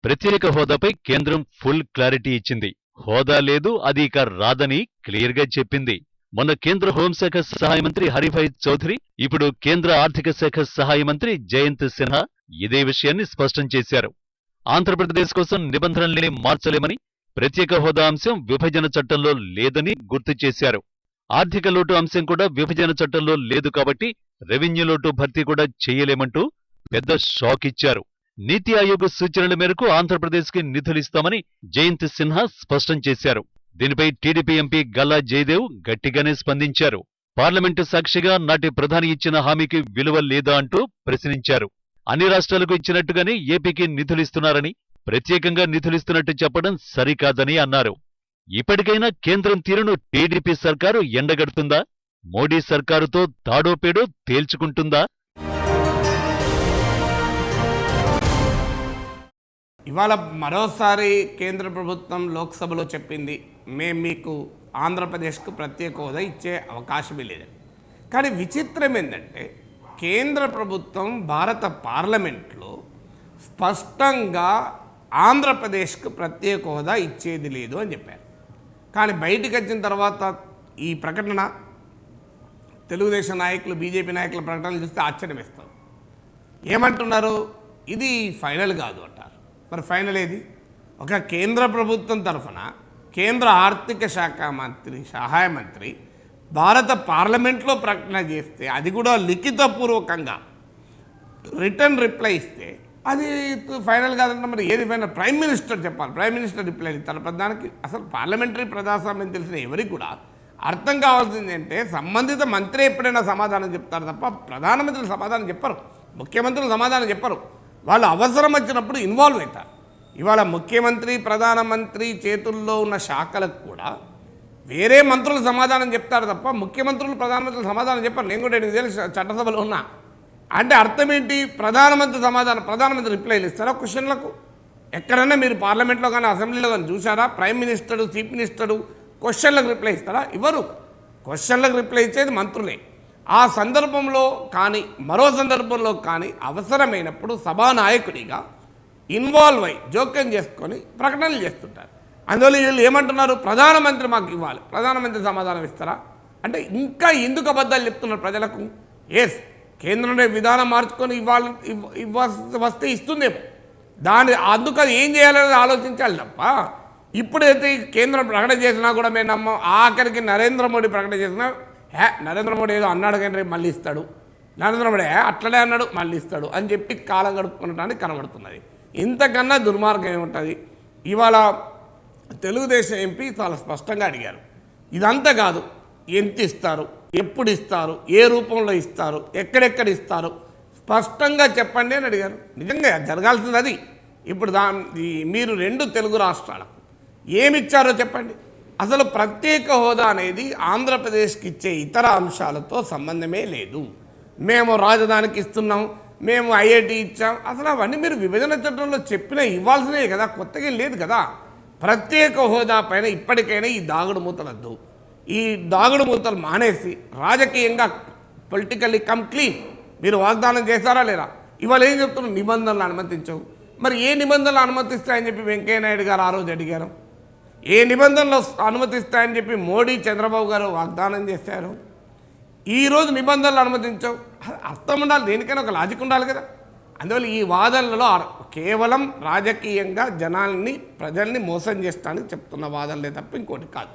ప్రత్యేక హోదాపై కేంద్రం full clarity ఇచ్చింది. హోదా లేదు, అది ఇక రాదని క్లియర్గా చెప్పింది. మొన్న కేంద్ర హోంశాఖ సహాయ మంత్రి హరిభాయ్ చౌదరి, ఇప్పుడు కేంద్ర ఆర్థిక శాఖ సహాయ మంత్రి జయంత్ సిన్హా ఇదే విషయాన్ని స్పష్టం చేశారు. ఆంధ్రప్రదేశ్ కోసం నిబంధనల్ని మార్చలేమని, ప్రత్యేక హోదా అంశం విభజన చట్టంలో లేదని గుర్తు చేశారు. ఆర్థిక లోటు అంశం కూడా విభజన చట్టంలో లేదు కాబట్టి రెవెన్యూ లోటు భర్తీ కూడా చేయలేమంటూ పెద్ద షాక్ ఇచ్చారు. నీతి ఆయోగ్ సూచనల మేరకు ఆంధ్రప్రదేశ్కి నిధులిస్తామని జయంత్ సిన్హా స్పష్టం చేశారు. దీనిపై టీడీపీ ఎంపీ గల్లా జయదేవ్ గట్టిగానే స్పందించారు. పార్లమెంటు సాక్షిగా నాటి ప్రధాని ఇచ్చిన హామీకి విలువ లేదా అంటూ ప్రశ్నించారు. అన్ని రాష్ట్రాలకు ఇచ్చినట్టుగానే ఏపీకి నిధులిస్తున్నారని, ప్రత్యేకంగా నిధులిస్తున్నట్టు చెప్పడం సరికాదని అన్నారు. ఇప్పటికైనా కేంద్రం తీరును టీడీపీ సర్కారు ఎండగడుతుందా? మోడీ సర్కారుతో తాడోపేడో తేల్చుకుంటుందా? ఇవాళ మరోసారి కేంద్ర ప్రభుత్వం లోక్సభలో చెప్పింది, మేము మీకు ఆంధ్రప్రదేశ్కు ప్రత్యేక హోదా ఇచ్చే అవకాశమే లేదు. కానీ విచిత్రం ఏంటంటే కేంద్ర ప్రభుత్వం భారత పార్లమెంట్లో స్పష్టంగా ఆంధ్రప్రదేశ్కు ప్రత్యేక హోదా ఇచ్చేది లేదు అని చెప్పారు. కానీ బయటికి వచ్చిన తర్వాత ఈ ప్రకటన తెలుగుదేశం నాయకులు, బీజేపీ నాయకుల ప్రకటనలు చూస్తే ఆశ్చర్యం వేస్తారు. ఏమంటున్నారు? ఇది ఫైనల్ కాదు అంటారు. మరి ఫైనల్ ఏది? ఒక కేంద్ర ప్రభుత్వం తరఫున కేంద్ర ఆర్థిక శాఖ మంత్రి, సహాయ మంత్రి భారత పార్లమెంట్లో ప్రకటన చేస్తే, అది కూడా లిఖితపూర్వకంగా రిటర్న్ రిప్లై ఇస్తే అది ఫైనల్ కాదంటే మరి ఏది ఫైనల్? ప్రైమ్ మినిస్టర్ చెప్పాలి. ప్రైమ్ మినిస్టర్ రిప్లై ఇస్తారు ప్రధానికి. అసలు పార్లమెంటరీ ప్రజాస్వామ్యం తెలిసిన ఎవరికి కూడా అర్థం కావాల్సింది అంటే సంబంధిత మంత్రి ఎప్పుడైనా సమాధానం చెప్తారు తప్ప ప్రధానమంత్రులు సమాధానం చెప్పరు, ముఖ్యమంత్రులు సమాధానం చెప్పరు. వాళ్ళు అవసరం వచ్చినప్పుడు ఇన్వాల్వ్ అవుతారు. ఇవాళ ముఖ్యమంత్రి, ప్రధానమంత్రి చేతుల్లో ఉన్న శాఖలకు కూడా వేరే మంత్రులు సమాధానం చెప్తారు తప్ప ముఖ్యమంత్రులు, ప్రధానమంత్రులు సమాధానం చెప్పరు. నేను కూడా ఎన్ని తెలుసు చట్టసభలో ఉన్నా. అంటే అర్థం ఏంటి? ప్రధానమంత్రి రిప్లైలు ఇస్తారా క్వశ్చన్లకు? ఎక్కడైనా మీరు పార్లమెంట్లో కానీ అసెంబ్లీలో కానీ చూసారా? ప్రైమ్ మినిస్టరు, చీఫ్ మినిస్టరు క్వశ్చన్లకు రిప్లై ఇస్తారా? ఇవ్వరు. క్వశ్చన్లకు రిప్లై ఇచ్చేది మంత్రులే. ఆ సందర్భంలో కానీ మరో సందర్భంలో కానీ అవసరమైనప్పుడు సభానాయకుడిగా ఇన్వాల్వ్ అయ్యి జోక్యం చేసుకొని ప్రకటనలు చేస్తుంటారు. అందువల్ల వీళ్ళు ఏమంటున్నారు? ప్రధానమంత్రి మాకు ఇవ్వాలి. ప్రధానమంత్రి సమాధానం ఇస్తారా అంటే ఇంకా ఎందుకు అబద్ధాలు చెప్తున్నారు ప్రజలకు? ఎస్, కేంద్రంలో విధానం మార్చుకొని వస్తే ఇస్తుందేమో, అందుకు అది ఏం చేయాలనేది ఆలోచించాలి తప్ప ఇప్పుడైతే కేంద్రం ప్రకటన చేసినా కూడా మేము నమ్మం. ఆఖరికి నరేంద్ర మోడీ ప్రకటన చేసినా నరేంద్ర మోడీ ఏదో అన్నాడు కానీ రేపు మళ్ళీ ఇస్తాడు, నరేంద్ర మోడీ అట్లనే అన్నాడు మళ్ళీ ఇస్తాడు అని చెప్పి కాలం గడుపుకునడానికి కనబడుతున్నది. ఇంతకన్నా దుర్మార్గం ఏముంటుంది? ఇవాళ తెలుగుదేశం ఎంపీ చాలా స్పష్టంగా అడిగారు, ఇదంతా కాదు, ఎంత ఇస్తారు, ఎప్పుడు ఇస్తారు, ఏ రూపంలో ఇస్తారు, ఎక్కడెక్కడ ఇస్తారు, స్పష్టంగా చెప్పండి అని అడిగారు. నిజంగా జరగాల్సింది అది. ఇప్పుడు మీరు రెండు తెలుగు రాష్ట్రాలకు ఏమిచ్చారో చెప్పండి. అసలు ప్రత్యేక హోదా అనేది ఆంధ్రప్రదేశ్కి ఇచ్చే ఇతర అంశాలతో సంబంధమే లేదు. మేము రాజధానికి ఇస్తున్నాం, మేము ఐఐటి ఇచ్చాం, అసలు అవన్నీ మీరు విభజన చట్టంలో చెప్పినా ఇవ్వాల్సినవి కదా, కొత్తగా లేదు కదా. ప్రత్యేక హోదా పైన ఇప్పటికైనా ఈ దాగుడు మూతలద్దు. ఈ దాగుడు మూతలు మానేసి రాజకీయంగా పొలిటికల్లీ కమ్ క్లీన్. మీరు వాగ్దానం చేశారా లేదా? ఇవాళ ఏం చెప్తున్నారు? నిబంధనలు అనుమతించవు. మరి ఏ నిబంధనలు అనుమతిస్తాయని చెప్పి వెంకయ్యనాయుడు గారు ఆ రోజు అడిగారు? ఏ నిబంధనలు అనుమతిస్తాయని చెప్పి మోడీ, చంద్రబాబు గారు వాగ్దానం చేశారు? ఈరోజు నిబంధనలు అనుమతించవు. అర్థం ఉండాలి, దేనికైనా ఒక లాజిక్ ఉండాలి కదా. అందువల్ల ఈ వాదనలలో కేవలం రాజకీయంగా ప్రజల్ని మోసం చేస్తానికి చెప్తున్న వాదనలే తప్ప ఇంకోటి కాదు.